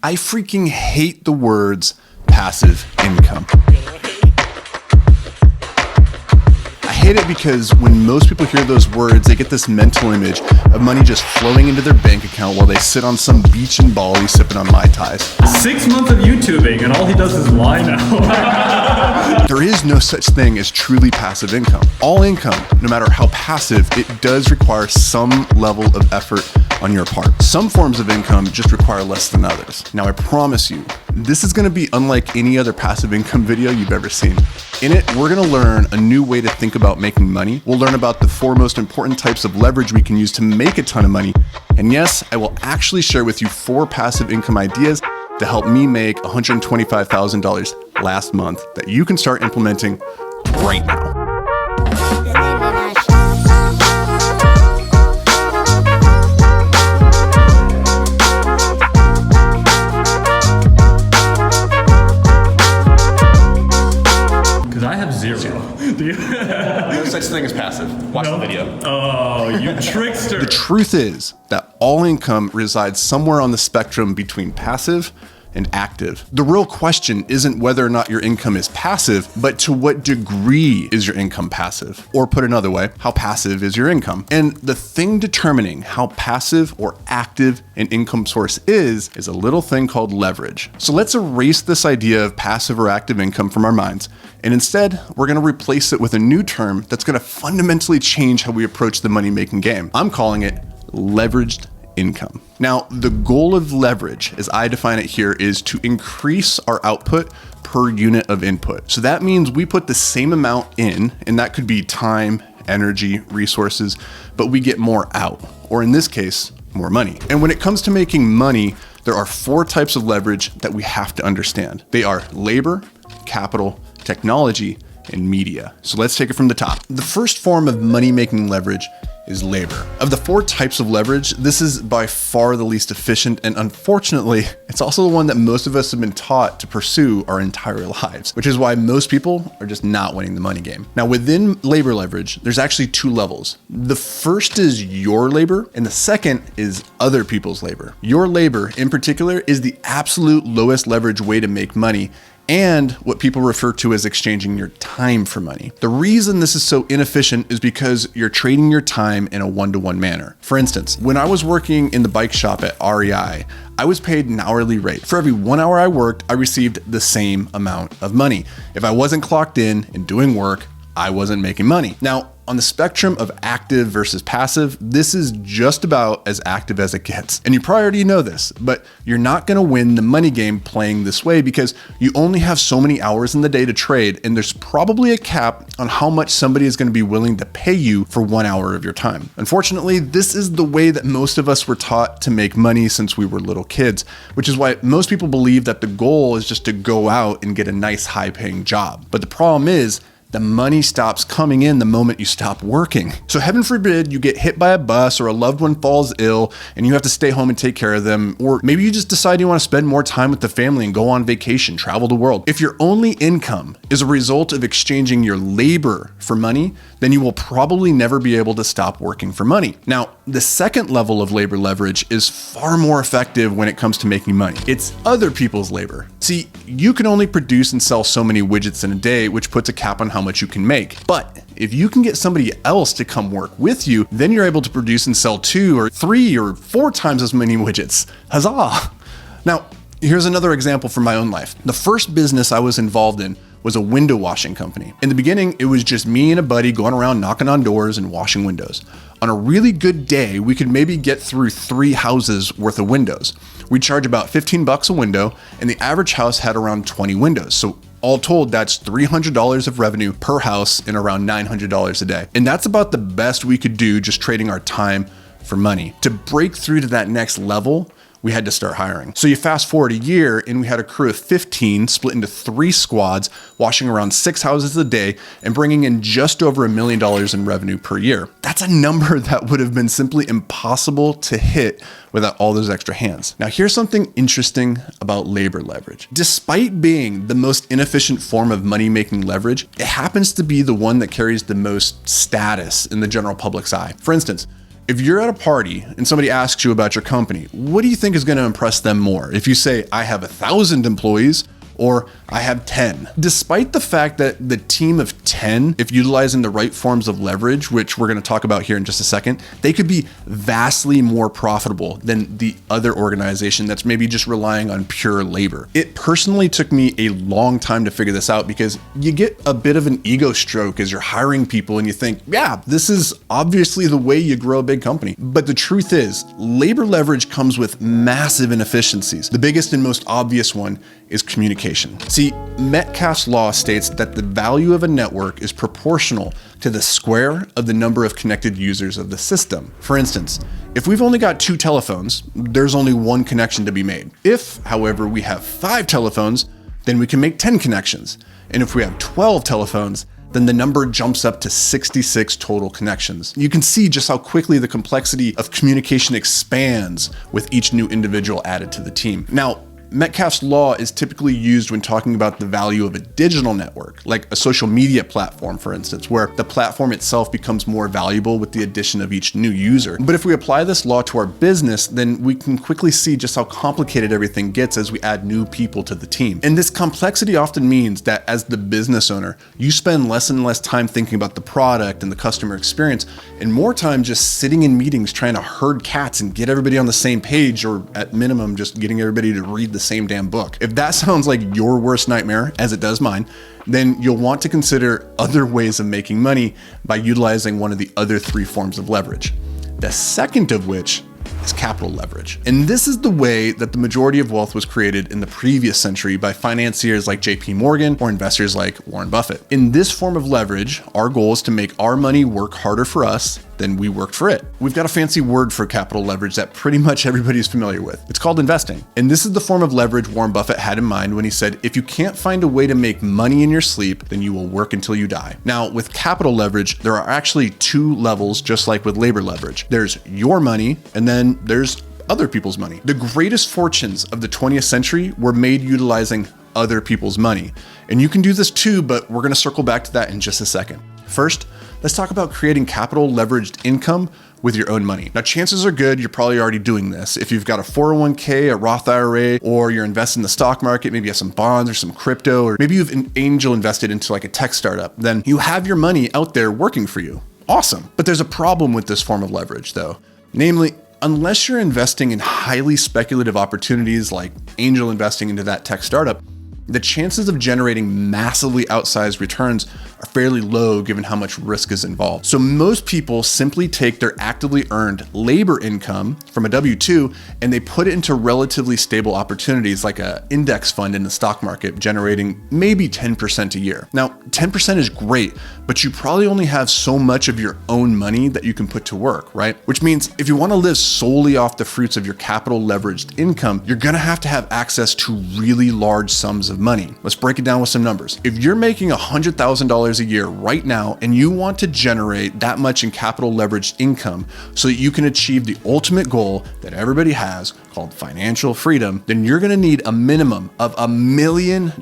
I freaking hate the words passive income. I hate it because when most people hear those words, they get this mental image of money just flowing into their bank account while they sit on some beach in Bali sipping on Mai Tais. 6 months of YouTubing and all he does is lie now. There is no such thing as truly passive income. All income, no matter how passive, it does require some level of effort on your part. Some forms of income just require less than others. Now I promise you, this is gonna be unlike any other passive income video you've ever seen. In it, we're gonna learn a new way to think about making money. We'll learn about the 4 most important types of leverage we can use to make a ton of money. And yes, I will actually share with you 4 passive income ideas to help me make $125,000 last month that you can start implementing right now. No such thing as passive. Watch the video. Oh, you trickster. The truth is that all income resides somewhere on the spectrum between passive and active. The real question isn't whether or not your income is passive, but to what degree is your income passive? Or put another way, how passive is your income? And the thing determining how passive or active an income source is a little thing called leverage. So let's erase this idea of passive or active income from our minds. And instead, we're gonna replace it with a new term that's gonna fundamentally change how we approach the money-making game. I'm calling it leveraged income. Now, the goal of leverage, as I define it here, is to increase our output per unit of input. So that means we put the same amount in, and that could be time, energy, resources, but we get more out, or in this case, more money. And when it comes to making money, there are 4 types of leverage that we have to understand. They are labor, capital, technology, and media. So let's take it from the top. The first form of money-making leverage is labor. Of the 4 types of leverage, this is by far the least efficient, and unfortunately, it's also the one that most of us have been taught to pursue our entire lives, which is why most people are just not winning the money game. Now, within labor leverage, there's actually 2 levels. The first is your labor, and the second is other people's labor. Your labor, in particular, is the absolute lowest leverage way to make money, and what people refer to as exchanging your time for money. The reason this is so inefficient is because you're trading your time in a one-to-one manner. For instance, when I was working in the bike shop at REI, I was paid an hourly rate. For every 1 hour I worked, I received the same amount of money. If I wasn't clocked in and doing work, I wasn't making money. Now, on the spectrum of active versus passive, this is just about as active as it gets. And you probably already know this, but you're not gonna win the money game playing this way because you only have so many hours in the day to trade, and there's probably a cap on how much somebody is gonna be willing to pay you for 1 hour of your time. Unfortunately, this is the way that most of us were taught to make money since we were little kids, which is why most people believe that the goal is just to go out and get a nice high-paying job. But the problem is, the money stops coming in the moment you stop working. So heaven forbid you get hit by a bus or a loved one falls ill and you have to stay home and take care of them. Or maybe you just decide you want to spend more time with the family and go on vacation, travel the world. If your only income is a result of exchanging your labor for money, then you will probably never be able to stop working for money. Now, the second level of labor leverage is far more effective when it comes to making money. It's other people's labor. See, you can only produce and sell so many widgets in a day, which puts a cap on how much you can make. But if you can get somebody else to come work with you, then you're able to produce and sell 2 or 3 or 4 times as many widgets. Huzzah! Now, here's another example from my own life. The first business I was involved in was a window washing company. In the beginning, it was just me and a buddy going around knocking on doors and washing windows. On a really good day, we could maybe get through 3 houses worth of windows. We'd charge about $15 a window, and the average house had around 20 windows. So all told, that's $300 of revenue per house and around $900 a day. And that's about the best we could do just trading our time for money. To break through to that next level, we had to start hiring. So you fast forward a year and we had a crew of 15 split into 3 squads, washing around 6 houses a day and bringing in just over $1 million in revenue per year. That's a number that would have been simply impossible to hit without all those extra hands. Now, here's something interesting about labor leverage. Despite being the most inefficient form of money-making leverage, it happens to be the one that carries the most status in the general public's eye. For instance, If you're at a party and somebody asks you about your company, what do you think is going to impress them more? If you say, I have 1,000 employees, or I have 10. Despite the fact that the team of 10, if utilizing the right forms of leverage, which we're going to talk about here in just a second, they could be vastly more profitable than the other organization that's maybe just relying on pure labor. It personally took me a long time to figure this out because you get a bit of an ego stroke as you're hiring people and you think, yeah, this is obviously the way you grow a big company. But the truth is, labor leverage comes with massive inefficiencies. The biggest and most obvious one is communication. See, Metcalfe's law states that the value of a network is proportional to the square of the number of connected users of the system. For instance, if we've only got 2 telephones, there's only 1 connection to be made. If, however, we have 5 telephones, then we can make 10 connections. And if we have 12 telephones, then the number jumps up to 66 total connections. You can see just how quickly the complexity of communication expands with each new individual added to the team. Now, Metcalfe's law is typically used when talking about the value of a digital network, like a social media platform, for instance, where the platform itself becomes more valuable with the addition of each new user. But if we apply this law to our business, then we can quickly see just how complicated everything gets as we add new people to the team. And this complexity often means that as the business owner, you spend less and less time thinking about the product and the customer experience, and more time just sitting in meetings trying to herd cats and get everybody on the same page, or at minimum, just getting everybody to read the same damn book. If that sounds like your worst nightmare, as it does mine, then you'll want to consider other ways of making money by utilizing one of the other 3 forms of leverage. The second of which is capital leverage. And this is the way that the majority of wealth was created in the previous century by financiers like JP Morgan or investors like Warren Buffett. In this form of leverage, our goal is to make our money work harder for us than we worked for it. We've got a fancy word for capital leverage that pretty much everybody's familiar with. It's called investing. And this is the form of leverage Warren Buffett had in mind when he said, if you can't find a way to make money in your sleep, then you will work until you die. Now, with capital leverage, there are actually 2 levels, just like with labor leverage. There's your money, and then there's other people's money. The greatest fortunes of the 20th century were made utilizing other people's money. And you can do this too, but we're going to circle back to that in just a second. First, let's talk about creating capital leveraged income with your own money. Now, chances are good you're probably already doing this. If you've got a 401k, a Roth IRA, or you're investing in the stock market, maybe you have some bonds or some crypto, or maybe you've angel invested into like a tech startup, then you have your money out there working for you. Awesome. But there's a problem with this form of leverage though. Namely, unless you're investing in highly speculative opportunities like angel investing into that tech startup, the chances of generating massively outsized returns are fairly low given how much risk is involved. So most people simply take their actively earned labor income from a W-2 and they put it into relatively stable opportunities like an index fund in the stock market, generating maybe 10% a year. Now, 10% is great, but you probably only have so much of your own money that you can put to work, right? Which means if you want to live solely off the fruits of your capital leveraged income, you're going to have access to really large sums of money. Let's break it down with some numbers. If you're making $100,000 a year right now and you want to generate that much in capital leveraged income so that you can achieve the ultimate goal that everybody has called financial freedom, then you're going to need a minimum of $1 million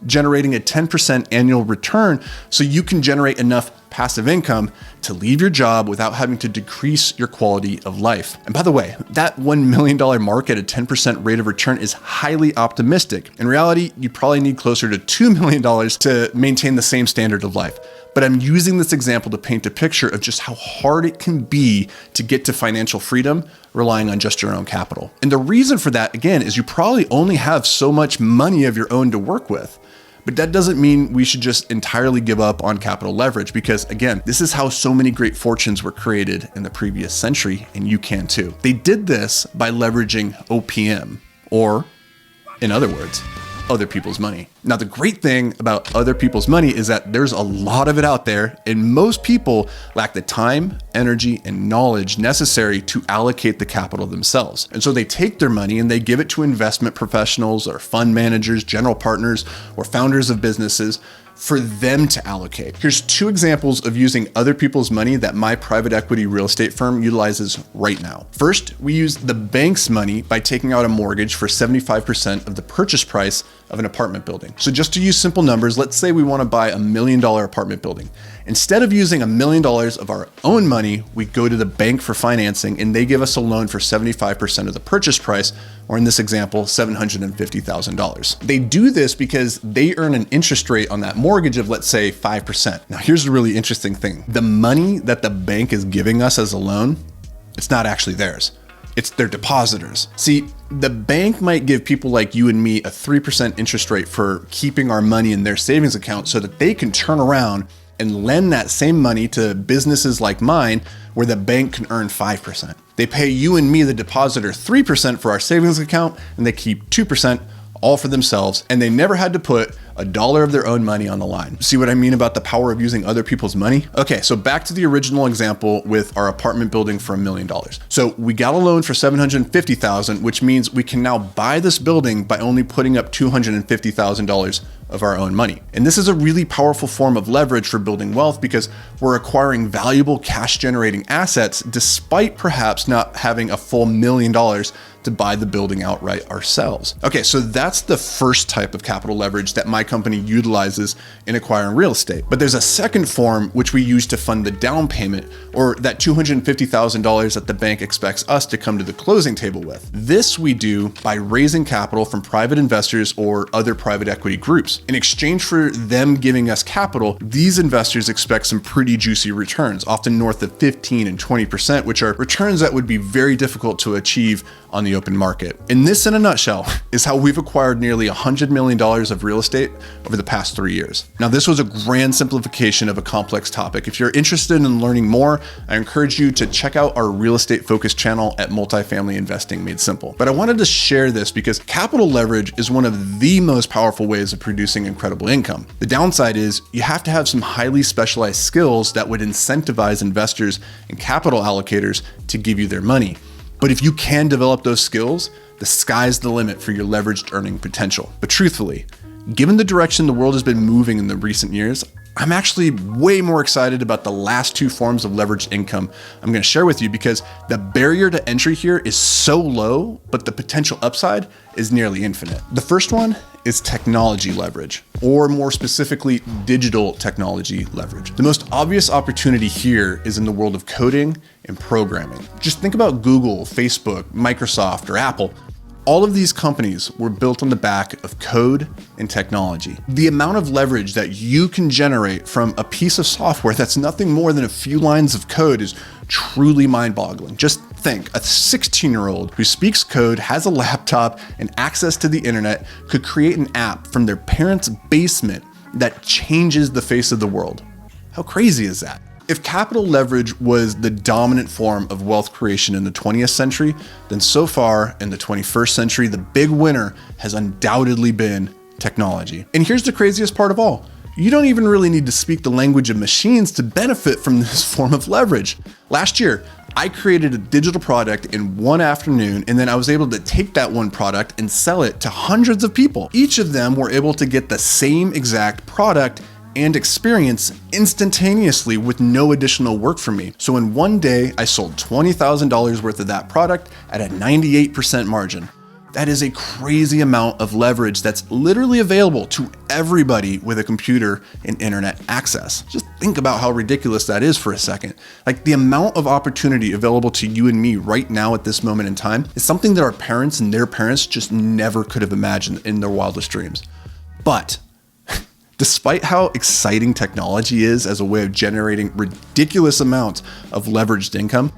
generating a 10% annual return so you can generate enough passive income to leave your job without having to decrease your quality of life. And by the way, that $1 million mark at a 10% rate of return is highly optimistic. In reality, you probably need closer to $2 million to maintain the same standard of life. But I'm using this example to paint a picture of just how hard it can be to get to financial freedom relying on just your own capital. And the reason for that, again, is you probably only have so much money of your own to work with. But that doesn't mean we should just entirely give up on capital leverage because, again, this is how so many great fortunes were created in the previous century, and you can too. They did this by leveraging OPM, or in other words, other people's money. Now, the great thing about other people's money is that there's a lot of it out there, and most people lack the time, energy, and knowledge necessary to allocate the capital themselves. And so they take their money and they give it to investment professionals or fund managers, general partners, or founders of businesses for them to allocate. Here's 2 examples of using other people's money that my private equity real estate firm utilizes right now. First, we use the bank's money by taking out a mortgage for 75% of the purchase price of an apartment building. So just to use simple numbers, let's say we want to buy $1 million apartment building. Instead of using $1 million of our own money, we go to the bank for financing and they give us a loan for 75% of the purchase price, or in this example, $750,000. They do this because they earn an interest rate on that mortgage of, let's say, 5%. Now, here's the really interesting thing. The money that the bank is giving us as a loan, it's not actually theirs. It's their depositors. See, the bank might give people like you and me a 3% interest rate for keeping our money in their savings account so that they can turn around and lend that same money to businesses like mine where the bank can earn 5%. They pay you and me, the depositor, 3% for our savings account, and they keep 2% all for themselves, and they never had to put $1 of their own money on the line. See what I mean about the power of using other people's money? Okay, so back to the original example with our apartment building for $1 million. So we got a loan for $750,000, which means we can now buy this building by only putting up $250,000 of our own money. And this is a really powerful form of leverage for building wealth because we're acquiring valuable cash generating assets despite perhaps not having a full $1 million to buy the building outright ourselves. Okay, so that's the first type of capital leverage that my company utilizes in acquiring real estate. But there's a second form which we use to fund the down payment, or that $250,000 that the bank expects us to come to the closing table with. This we do by raising capital from private investors or other private equity groups. In exchange for them giving us capital, these investors expect some pretty juicy returns, often north of 15 and 20%, which are returns that would be very difficult to achieve on the open market. And this, in a nutshell, is how we've acquired nearly $100 million of real estate over the past 3 years. Now, this was a grand simplification of a complex topic. If you're interested in learning more, I encourage you to check out our real estate focused channel at Multifamily Investing Made Simple. But I wanted to share this because capital leverage is one of the most powerful ways of producing incredible income. The downside is you have to have some highly specialized skills that would incentivize investors and capital allocators to give you their money. But if you can develop those skills, the sky's the limit for your leveraged earning potential. But truthfully, given the direction the world has been moving in the recent years, I'm actually way more excited about the last 2 forms of leveraged income I'm going to share with you because the barrier to entry here is so low, but the potential upside is nearly infinite. The first one is technology leverage, or more specifically, digital technology leverage. The most obvious opportunity here is in the world of coding and programming. Just think about Google, Facebook, Microsoft, or Apple. All of these companies were built on the back of code and technology. The amount of leverage that you can generate from a piece of software that's nothing more than a few lines of code is truly mind-boggling. Just think, a 16-year-old who speaks code, has a laptop, and access to the internet could create an app from their parents' basement that changes the face of the world. How crazy is that? If capital leverage was the dominant form of wealth creation in the 20th century, then so far in the 21st century, the big winner has undoubtedly been technology. And here's the craziest part of all. You don't even really need to speak the language of machines to benefit from this form of leverage. Last year, I created a digital product in one afternoon, and then I was able to take that one product and sell it to hundreds of people. Each of them were able to get the same exact product and experience instantaneously with no additional work from me. So in one day, I sold $20,000 worth of that product at a 98% margin. That is a crazy amount of leverage that's literally available to everybody with a computer and internet access. Just think about how ridiculous that is for a second. Like, the amount of opportunity available to you and me right now at this moment in time is something that our parents and their parents just never could have imagined in their wildest dreams. But despite how exciting technology is as a way of generating ridiculous amounts of leveraged income,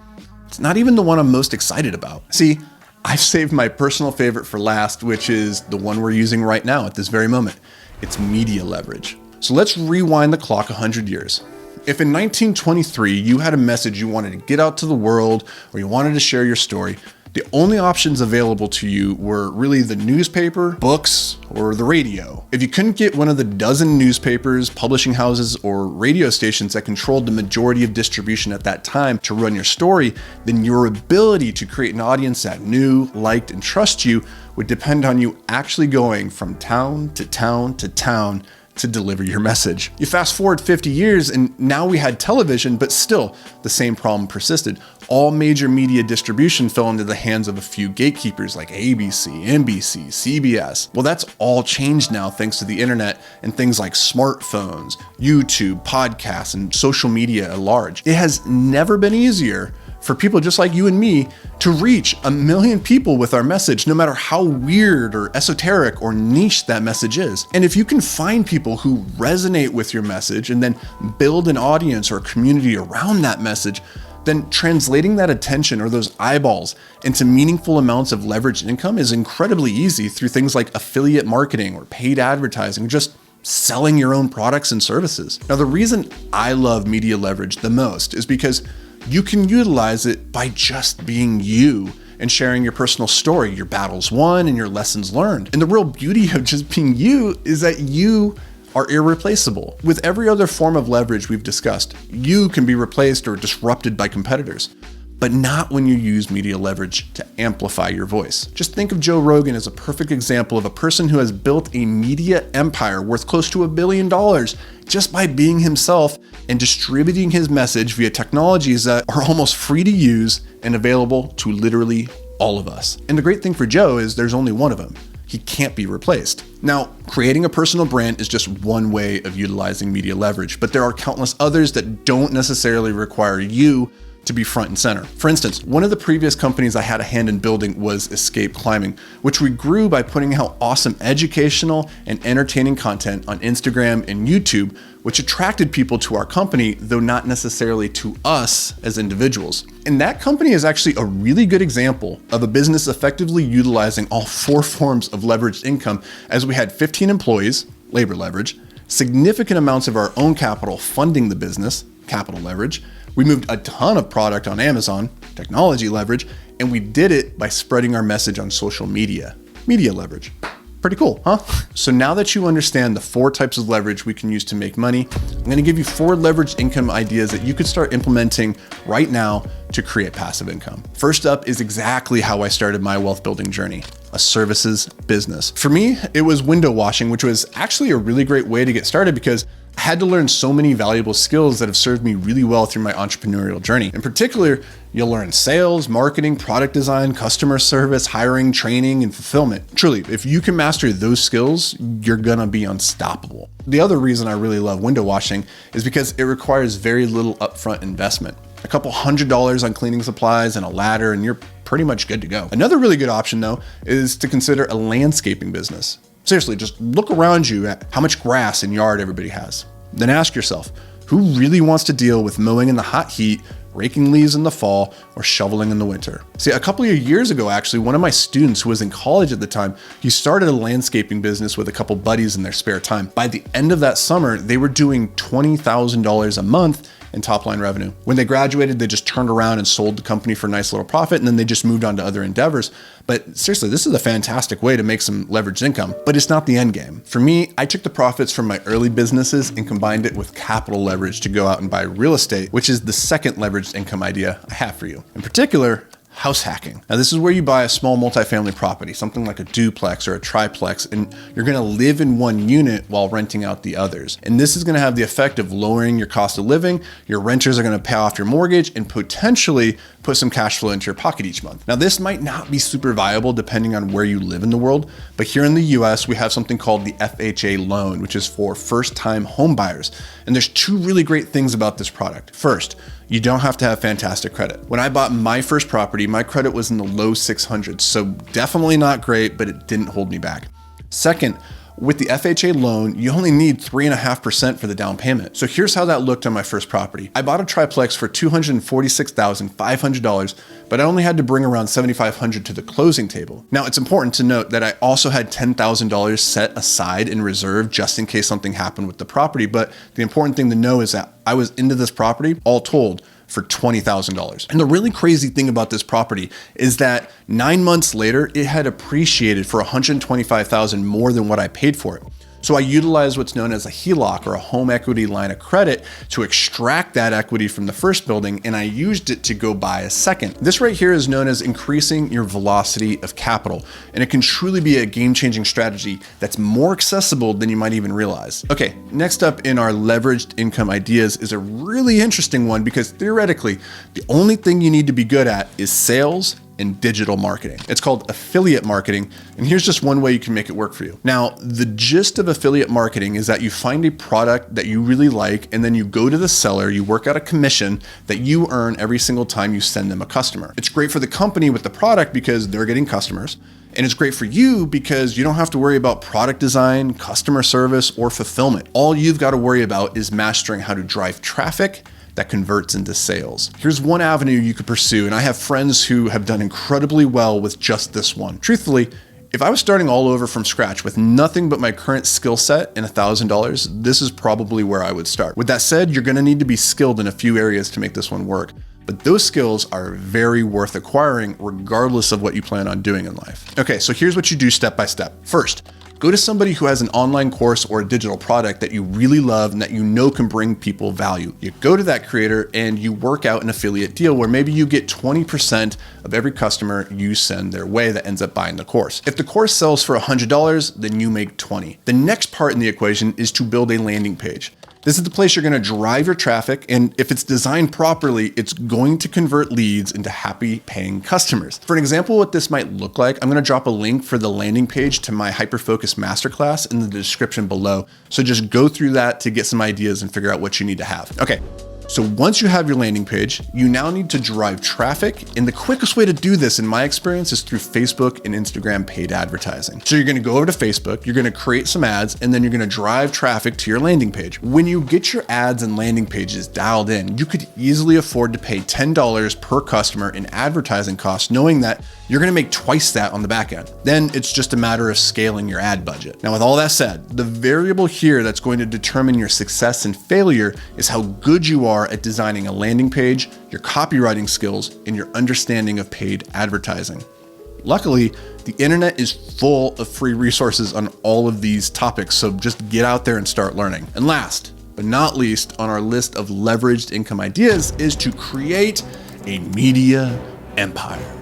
it's not even the one I'm most excited about. See, I've saved my personal favorite for last, which is the one we're using right now at this very moment. It's media leverage. So let's rewind the clock 100 years. If in 1923 you had a message you wanted to get out to the world, or you wanted to share your story, the only options available to you were really the newspaper, books, or the radio. If you couldn't get one of the dozen newspapers, publishing houses, or radio stations that controlled the majority of distribution at that time to run your story, then your ability to create an audience that knew, liked, and trust you would depend on you actually going from town to town to town to deliver your message. You fast forward 50 years and now we had television, but still the same problem persisted. All major media distribution fell into the hands of a few gatekeepers like ABC, NBC, CBS. Well, that's all changed now thanks to the internet and things like smartphones, YouTube, podcasts, and social media at large. It has never been easier for people just like you and me to reach 1 million people with our message, no matter how weird or esoteric or niche that message is. And if you can find people who resonate with your message and then build an audience or a community around that message, then translating that attention or those eyeballs into meaningful amounts of leveraged income is incredibly easy through things like affiliate marketing or paid advertising, just selling your own products and services. Now, the reason I love media leverage the most is because you can utilize it by just being you and sharing your personal story, your battles won and your lessons learned. And the real beauty of just being you is that you are irreplaceable. With every other form of leverage we've discussed, you can be replaced or disrupted by competitors, but not when you use media leverage to amplify your voice. Just think of Joe Rogan as a perfect example of a person who has built a media empire worth close to $1 billion just by being himself and distributing his message via technologies that are almost free to use and available to literally all of us. And the great thing for Joe is there's only one of him. He can't be replaced. Now, creating a personal brand is just one way of utilizing media leverage, but there are countless others that don't necessarily require you to be front and center. For instance, one of the previous companies I had a hand in building was Escape Climbing, which we grew by putting out awesome educational and entertaining content on Instagram and YouTube, which attracted people to our company, though not necessarily to us as individuals. And that company is actually a really good example of a business effectively utilizing all 4 forms of leveraged income, as we had 15 employees, labor leverage, significant amounts of our own capital funding the business, capital leverage. We moved a ton of product on Amazon, technology leverage, and we did it by spreading our message on social media, media leverage. Pretty cool, huh? So now that you understand the 4 types of leverage we can use to make money, I'm gonna give you 4 leveraged income ideas that you could start implementing right now to create passive income. First up is exactly how I started my wealth building journey, a services business. For me, it was window washing, which was actually a really great way to get started because I had to learn so many valuable skills that have served me really well through my entrepreneurial journey. In particular, you'll learn sales, marketing, product design, customer service, hiring, training, and fulfillment. Truly, if you can master those skills, you're gonna be unstoppable. The other reason I really love window washing is because it requires very little upfront investment. A couple $100 on cleaning supplies and a ladder, and you're pretty much good to go. Another really good option though is to consider a landscaping business. Seriously, just look around you at how much grass and yard everybody has. Then ask yourself, who really wants to deal with mowing in the hot heat, raking leaves in the fall, or shoveling in the winter? See, a couple of years ago, actually, one of my students who was in college at the time, he started a landscaping business with a couple buddies in their spare time. By the end of that summer, they were doing $20,000 a month in top line revenue. When they graduated, they just turned around and sold the company for a nice little profit, and then they just moved on to other endeavors. But seriously, this is a fantastic way to make some leveraged income, but it's not the end game. For me, I took the profits from my early businesses and combined it with capital leverage to go out and buy real estate, which is the second leveraged income idea I have for you. In particular, house hacking. Now, this is where you buy a small multifamily property, something like a duplex or a triplex, and you're gonna live in one unit while renting out the others. And this is gonna have the effect of lowering your cost of living, your renters are gonna pay off your mortgage, and potentially put some cash flow into your pocket each month. Now, this might not be super viable depending on where you live in the world, but here in the US, we have something called the FHA loan, which is for first-time home buyers. And there's 2 really great things about this product. First, you don't have to have fantastic credit. When I bought my first property, my credit was in the low 600s, so definitely not great, but it didn't hold me back. Second, with the FHA loan, you only need 3.5% for the down payment. So here's how that looked on my first property. I bought a triplex for $246,500, but I only had to bring around $7,500 to the closing table. Now, it's important to note that I also had $10,000 set aside in reserve just in case something happened with the property. But the important thing to know is that I was into this property, all told, for $20,000. And the really crazy thing about this property is that 9 months later, it had appreciated for $125,000 more than what I paid for it. So I utilize what's known as a HELOC, or a home equity line of credit, to extract that equity from the first building, and I used it to go buy a second. This right here is known as increasing your velocity of capital, and it can truly be a game-changing strategy that's more accessible than you might even realize. Okay, next up in our leveraged income ideas is a really interesting one, because theoretically, the only thing you need to be good at is sales and digital marketing. It's called affiliate marketing, and here's just one way you can make it work for you. Now, the gist of affiliate marketing is that you find a product that you really like, and then you go to the seller, you work out a commission that you earn every single time you send them a customer. It's great for the company with the product because they're getting customers, and it's great for you because you don't have to worry about product design, customer service, or fulfillment. All you've got to worry about is mastering how to drive traffic that converts into sales. Here's one avenue you could pursue, and I have friends who have done incredibly well with just this one. Truthfully, if I was starting all over from scratch with nothing but my current skill set and $1,000, this is probably where I would start. With that said, you're gonna need to be skilled in a few areas to make this one work, but those skills are very worth acquiring regardless of what you plan on doing in life. Okay, so here's what you do step by step. First, go to somebody who has an online course or a digital product that you really love and that you know can bring people value. You go to that creator and you work out an affiliate deal where maybe you get 20% of every customer you send their way that ends up buying the course. If the course sells for $100, then you make 20. The next part in the equation is to build a landing page. This is the place you're going to drive your traffic, and if it's designed properly, it's going to convert leads into happy paying customers. For an example, what this might look like, I'm going to drop a link for the landing page to my hyper-focus masterclass in the description below. So just go through that to get some ideas and figure out what you need to have. Okay. So once you have your landing page, you now need to drive traffic. And the quickest way to do this, in my experience, is through Facebook and Instagram paid advertising. So you're gonna go over to Facebook, you're gonna create some ads, and then you're gonna drive traffic to your landing page. When you get your ads and landing pages dialed in, you could easily afford to pay $10 per customer in advertising costs, knowing that you're gonna make twice that on the back end. Then it's just a matter of scaling your ad budget. Now, with all that said, the variable here that's going to determine your success and failure is how good you are at designing a landing page, your copywriting skills, and your understanding of paid advertising. Luckily, the internet is full of free resources on all of these topics, so just get out there and start learning. And last but not least on our list of leveraged income ideas is to create a media empire.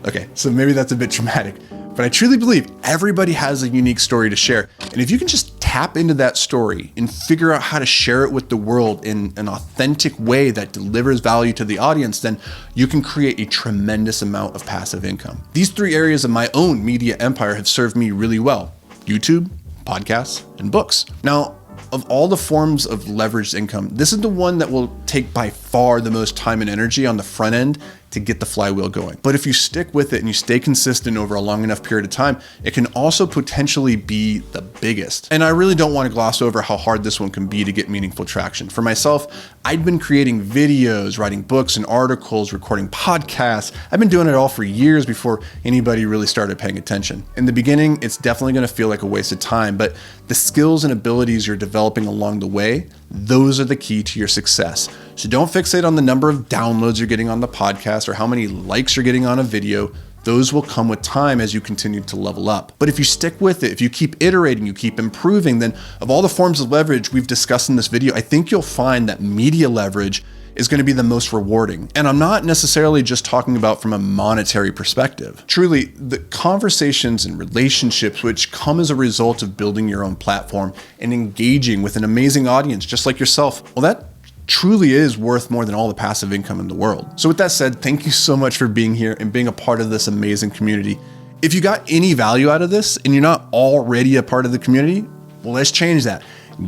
Okay, so maybe that's a bit dramatic, but I truly believe everybody has a unique story to share. And if you can just tap into that story and figure out how to share it with the world in an authentic way that delivers value to the audience, then you can create a tremendous amount of passive income. These three areas of my own media empire have served me really well: YouTube, podcasts, and books. Now, of all the forms of leveraged income, this is the one that will take by far the most time and energy on the front end to get the flywheel going. But if you stick with it and you stay consistent over a long enough period of time, it can also potentially be the biggest. And I really don't want to gloss over how hard this one can be to get meaningful traction. For myself, I'd been creating videos, writing books and articles, recording podcasts. I've been doing it all for years before anybody really started paying attention. In the beginning, it's definitely going to feel like a waste of time, but the skills and abilities you're developing along the way, those are the key to your success. So don't fixate on the number of downloads you're getting on the podcast or how many likes you're getting on a video. Those will come with time as you continue to level up. But if you stick with it, if you keep iterating, you keep improving, then of all the forms of leverage we've discussed in this video, I think you'll find that media leverage is going to be the most rewarding. And I'm not necessarily just talking about from a monetary perspective. Truly, the conversations and relationships which come as a result of building your own platform and engaging with an amazing audience just like yourself, well, that truly is worth more than all the passive income in the world. So with that said, thank you so much for being here and being a part of this amazing community. If you got any value out of this and you're not already a part of the community, well, let's change that.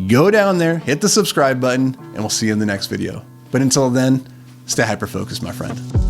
Go down there, hit the subscribe button, and we'll see you in the next video. But until then, stay hyper-focused, my friend.